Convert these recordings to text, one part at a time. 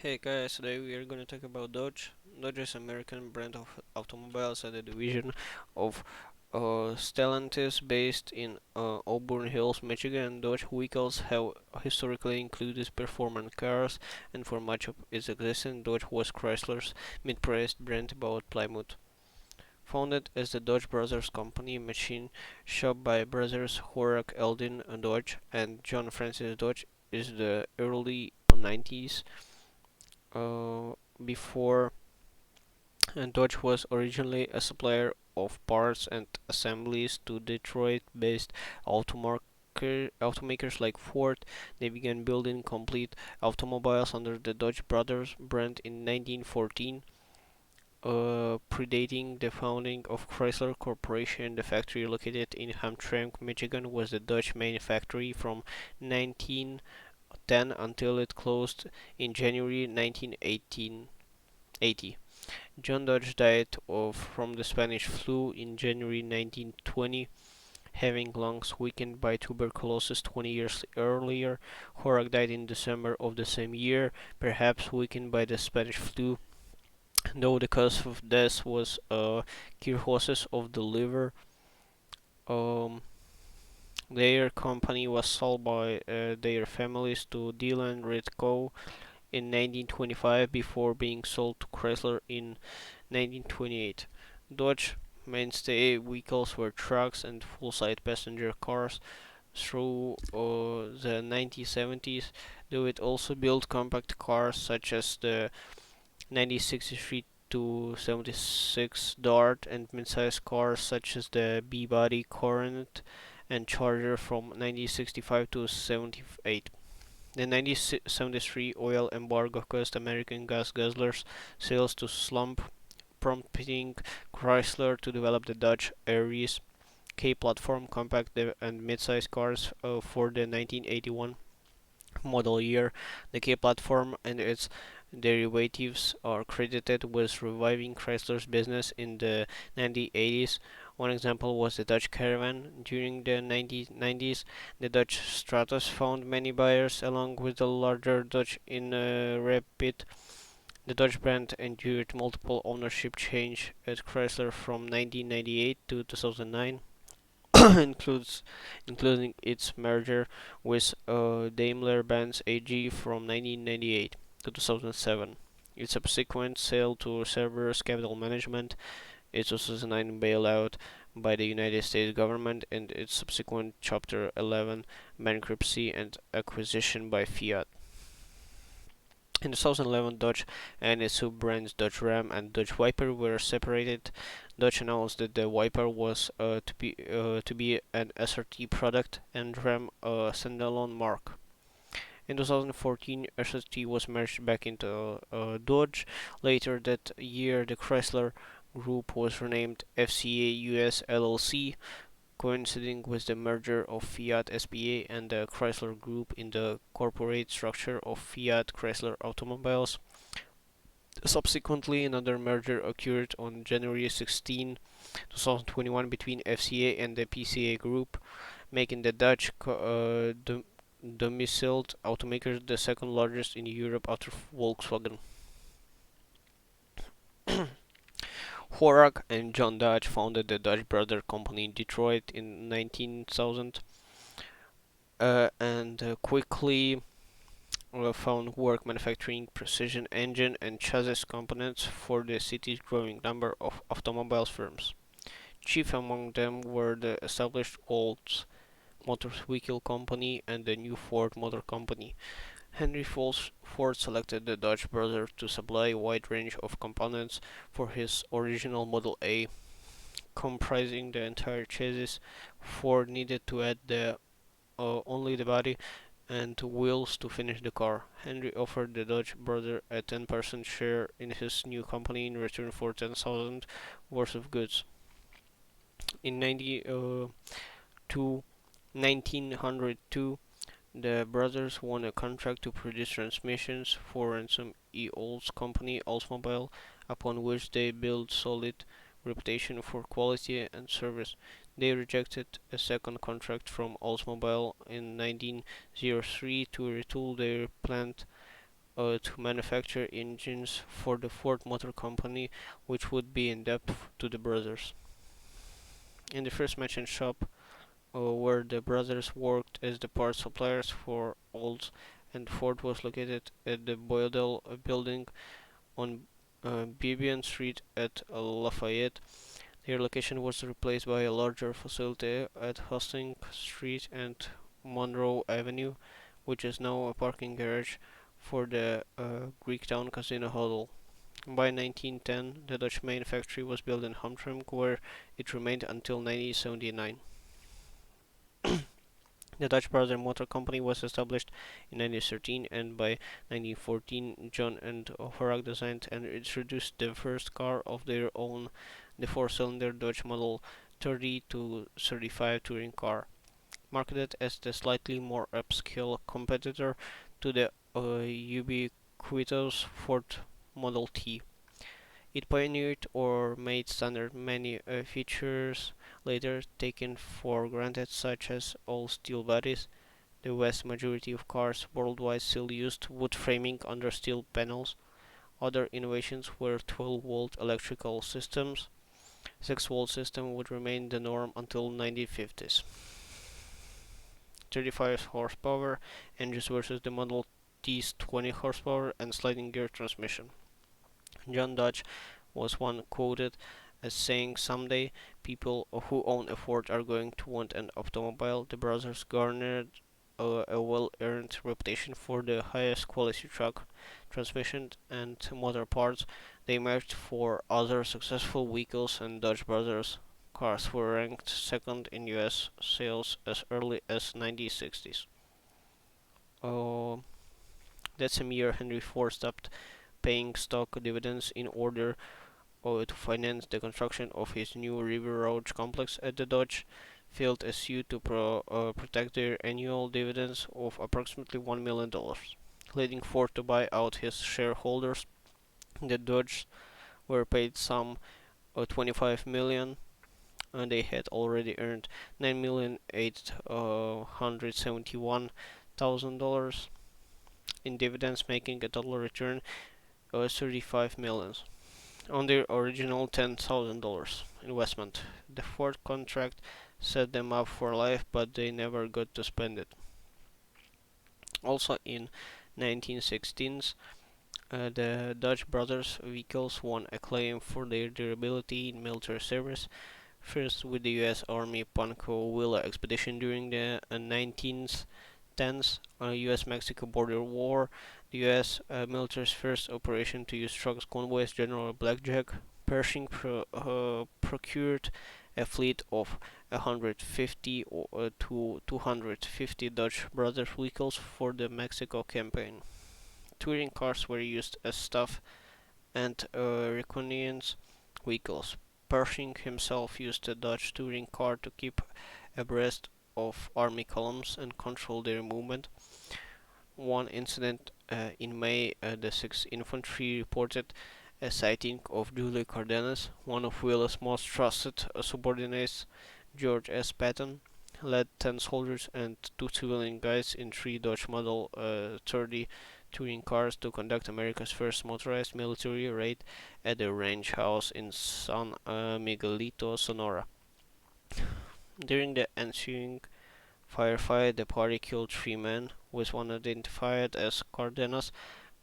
Hey guys, today we are going to talk about Dodge. Dodge is an American brand of automobiles and a division of Stellantis based in Auburn Hills, Michigan. Dodge vehicles have historically included performance cars, and for much of its existence, Dodge was Chrysler's mid-priced brand about Plymouth. Founded as the Dodge Brothers Company machine shop by brothers Horace Eldon Dodge and John Francis Dodge is the early 90s uh, before Dodge was originally a supplier of parts and assemblies to Detroit-based automakers like Ford. They began building complete automobiles under the Dodge Brothers brand in 1914, predating the founding of Chrysler Corporation. The factory located in Hamtramck, Michigan, was the Dodge main factory from 1910 until it closed in January 1980. John Dodge died from the Spanish flu in January 1920, having lungs weakened by tuberculosis 20 years earlier. Horak died in December of the same year, perhaps weakened by the Spanish flu, though the cause of death was cirrhosis of the liver. Um, their company was sold by their families to Dylan Ritko in 1925 before being sold to Chrysler in 1928. Dodge mainstay vehicles were trucks and full-size passenger cars through the 1970s, though it also built compact cars such as the 1963 to 76 Dart and midsize cars such as the B-Body Coronet and Charger from 1965 to 78. The 1973 oil embargo caused American gas guzzlers sales to slump, prompting Chrysler to develop the Dodge Aries K-platform compact and midsize cars for the 1981 model year. The K-platform and its derivatives are credited with reviving Chrysler's business in the 1980s. One example was the Dodge Caravan. During the 1990s, the Dodge Stratus found many buyers, along with the larger Dodge Intrepid. The Dodge brand endured multiple ownership change at Chrysler from 1998 to 2009, includes including its merger with Daimler-Benz AG from 1998 to 2007. Its subsequent sale to Cerberus Capital Management, its 2009 bailout by the United States government, and its subsequent Chapter 11 bankruptcy and acquisition by Fiat. In 2011, Dodge and its sub-brands Dodge Ram and Dodge Viper were separated. Dodge announced that the Viper was to be an SRT product and Ram a standalone mark. In 2014, SRT was merged back into Dodge. Later that year, the Chrysler Group was renamed FCA US LLC, coinciding with the merger of Fiat SPA and the Chrysler Group in the corporate structure of Fiat Chrysler Automobiles. Subsequently, another merger occurred on January 16, 2021 between FCA and the PCA Group, making the Dutch domiciled automaker the second largest in Europe after Volkswagen. Horak and John Dodge founded the Dodge Brother Company in Detroit in 19,000 and quickly found work manufacturing precision engine and chassis components for the city's growing number of automobile firms. Chief among them were the established Olds Motor Vehicle Company and the new Ford Motor Company. Henry Ford selected the Dodge Brothers to supply a wide range of components for his original Model A, comprising the entire chassis. Ford needed to add only the body and wheels to finish the car. Henry offered the Dodge brother a 10% share in his new company in return for 10,000 worth of goods. In 1902, the brothers won a contract to produce transmissions for Ransom E. Olds Company Oldsmobile, upon which they built solid reputation for quality and service. They rejected a second contract from Oldsmobile in 1903 to retool their plant to manufacture engines for the Ford Motor Company, which would be in debt to the brothers. In the first mentioned shop, where the brothers worked as the parts suppliers for Olds and Ford, was located at the Boydell building on Bibian Street at Lafayette. Their location was replaced by a larger facility at Hastings Street and Monroe Avenue, which is now a parking garage for the Greektown Casino Hotel. By 1910, the Dutch main factory was built in Hamtramck, where it remained until 1979. The Dutch Brother Motor Company was established in 1913, and by 1914, John and Horak designed and introduced the first car of their own, the four-cylinder Dodge Model 30 to 35 touring car, marketed as the slightly more upscale competitor to the ubiquitous Ford Model T. It pioneered or made standard many features later taken for granted, such as all steel bodies. The vast majority of cars worldwide still used wood framing under steel panels. Other innovations were 12-volt electrical systems. 6-volt system would remain the norm until 1950s. 35 horsepower engines versus the Model T's 20 horsepower and sliding gear transmission. John Dodge was one quoted as saying, "Someday, people who own a Ford are going to want an automobile." The brothers garnered a well-earned reputation for the highest quality truck, transmission, and motor parts. They matched for other successful vehicles, and Dodge Brothers cars were ranked second in US sales as early as 1960s. Uh, that same year, Henry Ford stopped paying stock dividends in order to finance the construction of his new River Road complex at the Dodge filed a suit to protect their annual dividends of approximately $1 million, leading Ford to buy out his shareholders. The Dodge were paid some $25 million, and they had already earned $9,871,000 in dividends, making a total return of $35 million on their original $10,000 investment. The Ford contract set them up for life, but they never got to spend it. Also in 1916s, the Dutch brothers' vehicles won acclaim for their durability in military service. First with the U.S. Army Pancho Villa expedition during the 1910s U.S.-Mexico border war, the U.S. Military's first operation to use trucks convoys, General Blackjack Pershing procured a fleet of 150 to 250 Dutch Brothers vehicles for the Mexico campaign. Touring cars were used as staff and reconnaissance vehicles. Pershing himself used a Dutch touring car to keep abreast of army columns and control their movement. One incident in May, the 6th Infantry reported a sighting of Julie Cardenas, one of Willis' most trusted subordinates. George S. Patton led 10 soldiers and 2 civilian guides in 3 Dodge Model 30 touring cars to conduct America's first motorized military raid at the ranch house in San Miguelito, Sonora. During the ensuing firefight, the party killed 3 men, with one identified as Cardenas.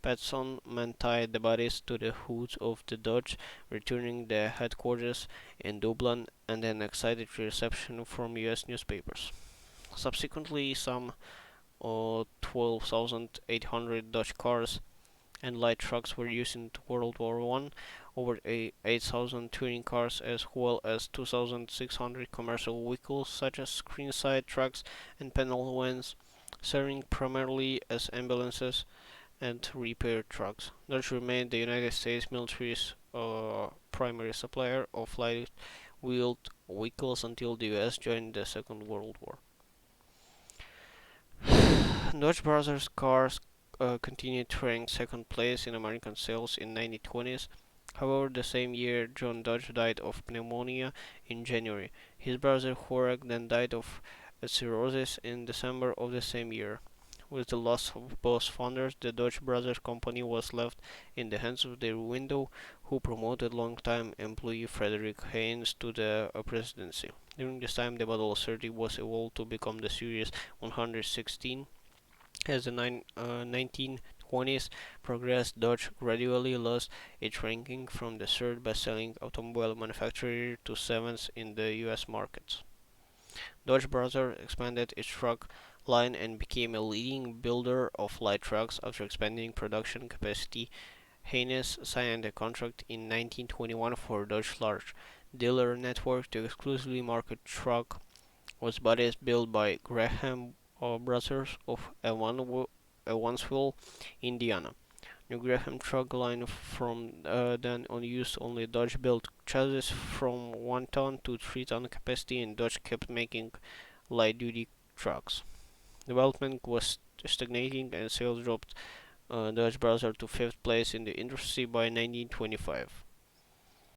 Patson men tied the bodies to the hoods of the Dodge, returning the headquarters in Dublin and an excited reception from US newspapers. Subsequently, some 12,800 Dodge cars and light trucks were used in World War I, over 8,000 touring cars, as well as 2,600 commercial vehicles such as screenside trucks and panel vans, serving primarily as ambulances and repair trucks. Dodge remained the United States military's primary supplier of light-wheeled vehicles until the U.S. joined the Second World War. Dodge Brothers cars continued to rank second place in American sales in 1920s. However, the same year, John Dodge died of pneumonia in January. His brother Horak then died of cirrhosis in December of the same year. With the loss of both founders, the Dodge Brothers company was left in the hands of their widow, who promoted longtime employee Frederick Haynes to the presidency. During this time, the Model 30 was evolved to become the Series 116. As the 1920s progressed, Dodge gradually lost its ranking from the third best-selling automobile manufacturer to seventh in the U.S. markets. Dodge Brothers expanded its truck line and became a leading builder of light trucks after expanding production capacity. Haynes signed a contract in 1921 for Dodge large dealer network to exclusively market truck was bodies built by Graham Brothers of Evansville, Indiana. New Graham truck line from then on used only Dodge-built chassis from 1 ton to 3 ton capacity, and Dodge kept making light-duty trucks. Development was stagnating, and sales dropped Dodge Brothers to fifth place in the industry by 1925.